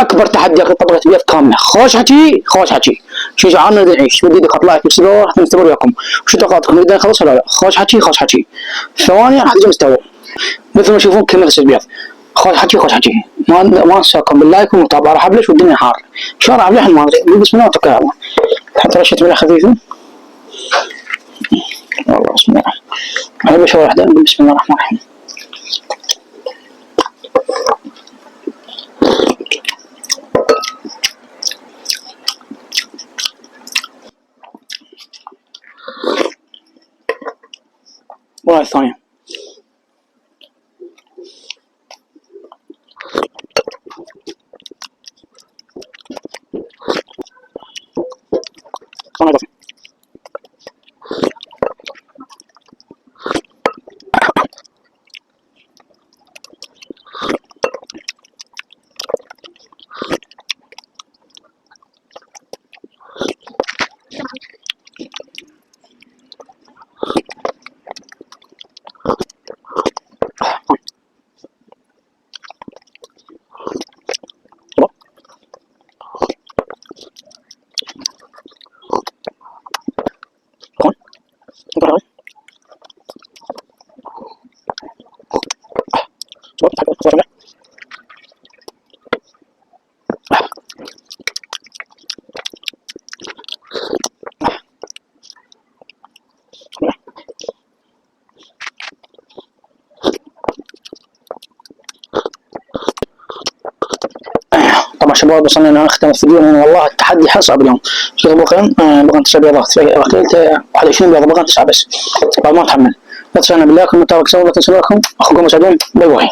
اكبر تحدي اخي طبقه بيض كامله. خوش حكي شو جعلنا نعيش ودي اطلع لك السبب راح نستمر وياكم. وشو توقعاتكم نقدر نخلص ولا لا؟ خوش حكي ثواني راح تجي مستوى مثل ما تشوفون كمل البيض. خوش حكي ما انساكم باللايك والمتابعه. راح ابلش والدنيا حار شلون راح ابلش ما ادري. بسم الله وتوكل على الله. حط رشه ملح خفيفه والله بسم الله. هاي بشوي واحده بسم الله الرحمن الرحيم. والله الثانية طبعا شباب وصلنا لنا نختم الفيديو هنا. والله التحدي حصعب اليوم. شوفوا بغن 9 بيضات اكلت 21 بيضه بغن 9 بس بعد ما اتحمل. لا تنسونا بالله كم متابعة لا تنسوا لكم اخوكم مسعدون. باي باي.